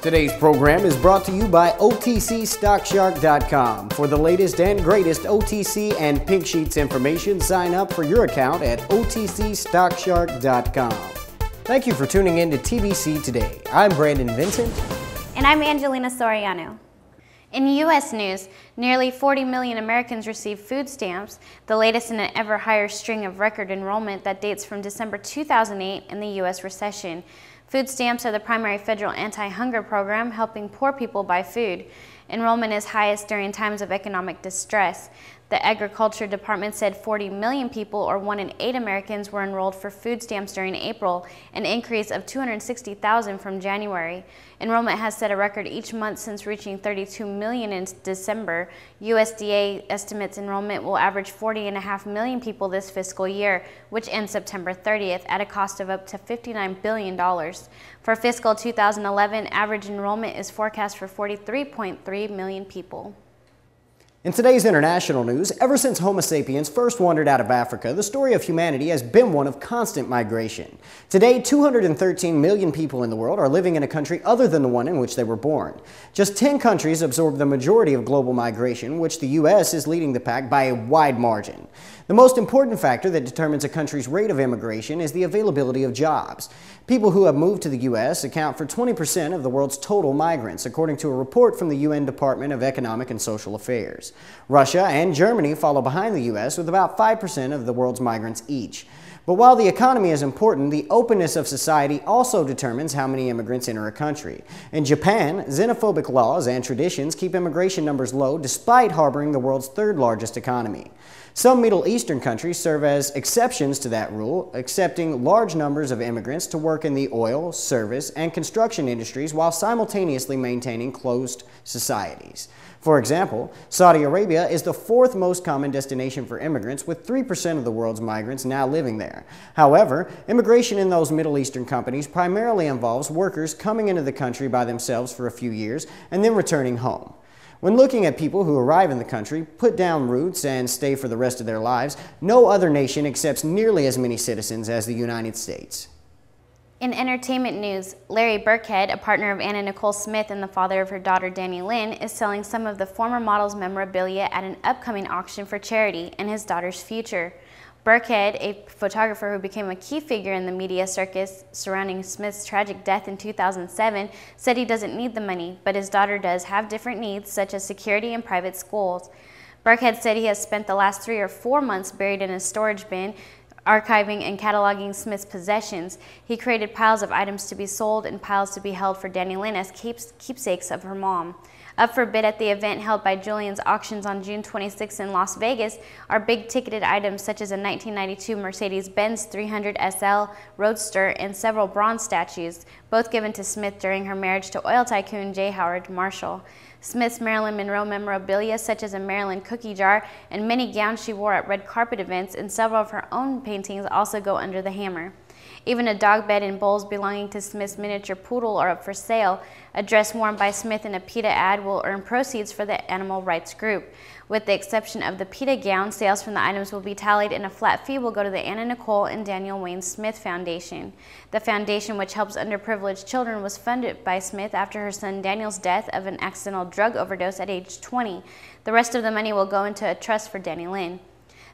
Today's program is brought to you by OTCStockShark.com. For the latest and greatest OTC and Pink Sheets information, sign up for your account at OTCStockShark.com. Thank you for tuning in to TBC Today. I'm Brandon Vincent. And I'm Angelina Soriano. In U.S. news, nearly 40 million Americans receive food stamps, the latest in an ever higher string of record enrollment that dates from December 2008 and the U.S. recession. Food stamps are the primary federal anti-hunger program helping poor people buy food. Enrollment is highest during times of economic distress. The Agriculture Department said 40 million people, or 1 in 8 Americans, were enrolled for food stamps during April, an increase of 260,000 from January. Enrollment has set a record each month since reaching 32 million in December. USDA estimates enrollment will average 40.5 million people this fiscal year, which ends September 30th, at a cost of up to $59 billion. For fiscal 2011, average enrollment is forecast for 43.3 million people. In today's international news, ever since Homo sapiens first wandered out of Africa, the story of humanity has been one of constant migration. Today, 213 million people in the world are living in a country other than the one in which they were born. Just 10 countries absorb the majority of global migration, which the U.S. is leading the pack by a wide margin. The most important factor that determines a country's rate of immigration is the availability of jobs. People who have moved to the U.S. account for 20% of the world's total migrants, according to a report from the UN Department of Economic and Social Affairs. Russia and Germany follow behind the U.S. with about 5% of the world's migrants each. But while the economy is important, the openness of society also determines how many immigrants enter a country. In Japan, xenophobic laws and traditions keep immigration numbers low despite harboring the world's third largest economy. Some Middle Eastern countries serve as exceptions to that rule, accepting large numbers of immigrants to work in the oil, service, and construction industries while simultaneously maintaining closed societies. For example, Saudi Arabia is the 4th most common destination for immigrants, with 3% of the world's migrants now living there. However, immigration in those Middle Eastern countries primarily involves workers coming into the country by themselves for a few years and then returning home. When looking at people who arrive in the country, put down roots, and stay for the rest of their lives, no other nation accepts nearly as many citizens as the United States. In entertainment news, Larry Burkhead, a partner of Anna Nicole Smith and the father of her daughter Danny Lynn, is selling some of the former model's memorabilia at an upcoming auction for charity and his daughter's future. Burkhead, a photographer who became a key figure in the media circus surrounding Smith's tragic death in 2007, said he doesn't need the money, but his daughter does have different needs, such as security and private schools. Burkhead said he has spent the last 3 or 4 months buried in a storage bin, archiving and cataloging Smith's possessions. He created piles of items to be sold and piles to be held for Danny Lynn as keepsakes of her mom. Up for bid at the event held by Julian's Auctions on June 26 in Las Vegas are big-ticketed items such as a 1992 Mercedes-Benz 300 SL Roadster and several bronze statues, both given to Smith during her marriage to oil tycoon J. Howard Marshall. Smith's Marilyn Monroe memorabilia, such as a Marilyn cookie jar and many gowns she wore at red carpet events, and several of her own paintings also go under the hammer. Even a dog bed and bowls belonging to Smith's miniature poodle are up for sale. A dress worn by Smith in a PETA ad will earn proceeds for the animal rights group. With the exception of the PETA gown, sales from the items will be tallied and a flat fee will go to the Anna Nicole and Daniel Wayne Smith Foundation. The foundation, which helps underprivileged children, was funded by Smith after her son Daniel's death of an accidental drug overdose at age 20. The rest of the money will go into a trust for Danny Lynn.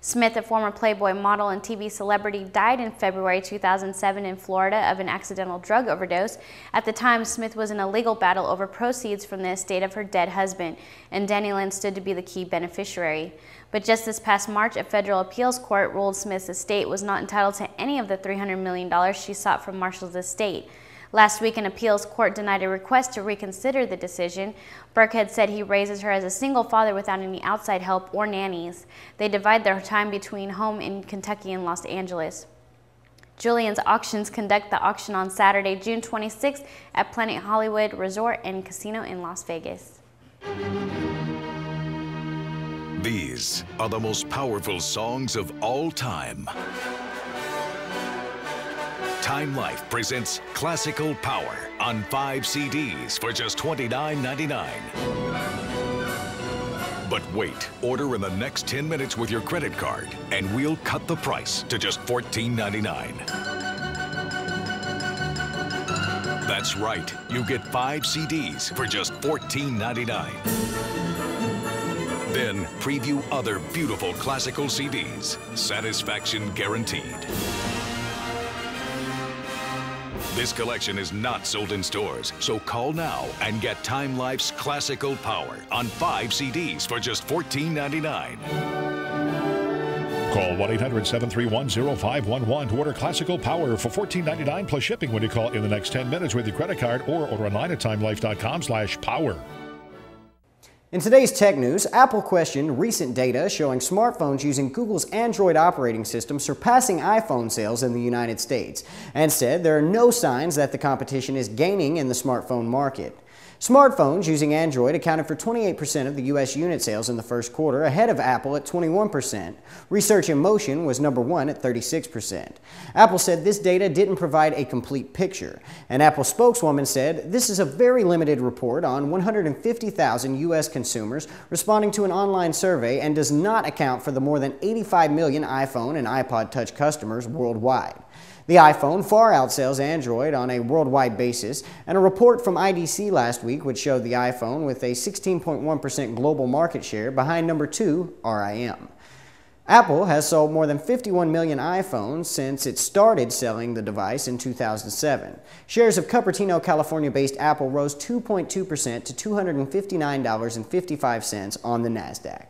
Smith, a former Playboy model and TV celebrity, died in February 2007 in Florida of an accidental drug overdose. At the time, Smith was in a legal battle over proceeds from the estate of her dead husband, and Danny Lynn stood to be the key beneficiary. But just this past March, a federal appeals court ruled Smith's estate was not entitled to any of the $300 million she sought from Marshall's estate. Last week, an appeals court denied a request to reconsider the decision. Burkhead said he raises her as a single father without any outside help or nannies. They divide their time between home in Kentucky and Los Angeles. Julian's Auctions conduct the auction on Saturday, June 26th at Planet Hollywood Resort and Casino in Las Vegas. These are the most powerful songs of all time. Time Life presents Classical Power on 5 CDs for just $29.99. But wait, order in the next 10 minutes with your credit card, and we'll cut the price to just $14.99. That's right. You get 5 CDs for just $14.99. Then preview other beautiful classical CDs. Satisfaction guaranteed. This collection is not sold in stores, so call now and get Time Life's Classical Power on 5 CDs for just $14.99. Call 1-800-731-0511 to order Classical Power for $14.99 plus shipping when you call in the next 10 minutes with your credit card or order online at timelife.com/power. In today's tech news, Apple questioned recent data showing smartphones using Google's Android operating system surpassing iPhone sales in the United States, and said there are no signs that the competition is gaining in the smartphone market. Smartphones using Android accounted for 28% of the U.S. unit sales in the first quarter, ahead of Apple at 21%. Research in Motion was number 1 at 36%. Apple said this data didn't provide a complete picture. An Apple spokeswoman said, "This is a very limited report on 150,000 U.S. consumers responding to an online survey and does not account for the more than 85 million iPhone and iPod Touch customers worldwide." The iPhone far outsells Android on a worldwide basis, and a report from IDC last week which showed the iPhone with a 16.1% global market share behind number 2, RIM. Apple has sold more than 51 million iPhones since it started selling the device in 2007. Shares of Cupertino, California-based Apple rose 2.2% to $259.55 on the NASDAQ.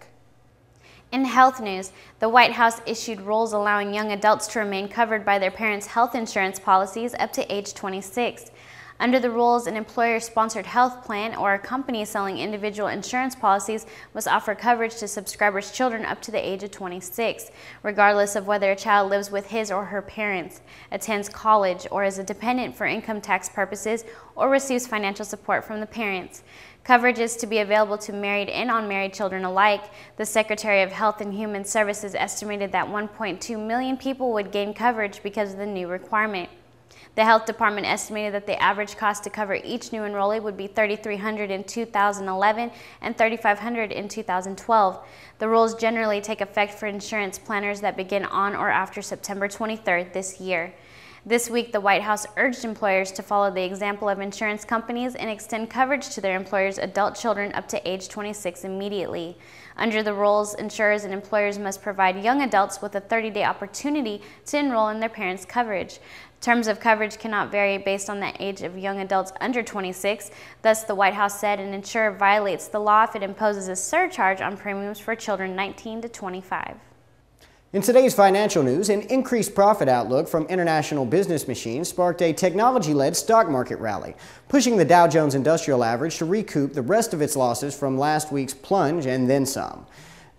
In health news, the White House issued rules allowing young adults to remain covered by their parents' health insurance policies up to age 26. Under the rules, an employer-sponsored health plan or a company selling individual insurance policies must offer coverage to subscribers' children up to the age of 26, regardless of whether a child lives with his or her parents, attends college, or is a dependent for income tax purposes, or receives financial support from the parents. Coverage is to be available to married and unmarried children alike. The Secretary of Health and Human Services estimated that 1.2 million people would gain coverage because of the new requirement. The Health Department estimated that the average cost to cover each new enrollee would be $3,300 in 2011 and $3,500 in 2012. The rules generally take effect for insurance planners that begin on or after September 23rd this year. This week, the White House urged employers to follow the example of insurance companies and extend coverage to their employers' adult children up to age 26 immediately. Under the rules, insurers and employers must provide young adults with a 30-day opportunity to enroll in their parents' coverage. Terms of coverage cannot vary based on the age of young adults under 26. Thus, the White House said an insurer violates the law if it imposes a surcharge on premiums for children 19 to 25. In today's financial news, an increased profit outlook from international business machines sparked a technology-led stock market rally, pushing the Dow Jones Industrial Average to recoup the rest of its losses from last week's plunge and then some.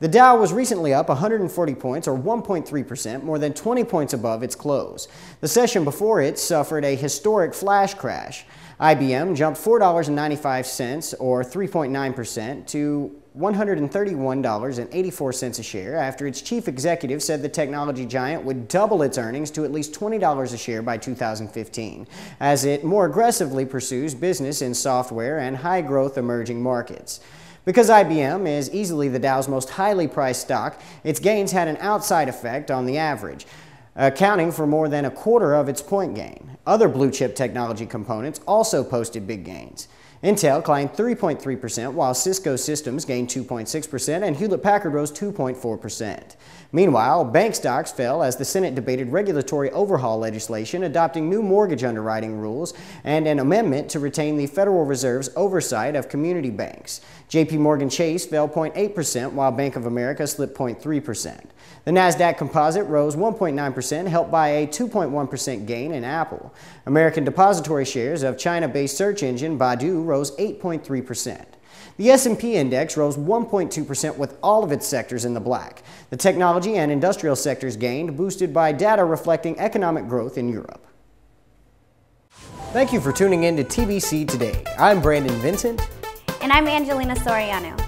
The Dow was recently up 140 points, or 1.3%, more than 20 points above its close. The session before it suffered a historic flash crash. IBM jumped $4.95, or 3.9%, to $131.84 a share after its chief executive said the technology giant would double its earnings to at least $20 a share by 2015, as it more aggressively pursues business in software and high-growth emerging markets. Because IBM is easily the Dow's most highly priced stock, its gains had an outside effect on the average, accounting for more than a quarter of its point gain. Other blue-chip technology components also posted big gains. Intel climbed 3.3%, while Cisco Systems gained 2.6% and Hewlett-Packard rose 2.4%. Meanwhile, bank stocks fell as the Senate debated regulatory overhaul legislation adopting new mortgage underwriting rules and an amendment to retain the Federal Reserve's oversight of community banks. JP Morgan Chase fell 0.8%, while Bank of America slipped 0.3%. The NASDAQ Composite rose 1.9%, helped by a 2.1% gain in Apple. American depository shares of China-based search engine Baidu rose 8.3%. The S&P index rose 1.2% with all of its sectors in the black. The technology and industrial sectors gained, boosted by data reflecting economic growth in Europe. Thank you for tuning in to TBC Today. I'm Brandon Vincent. And I'm Angelina Soriano.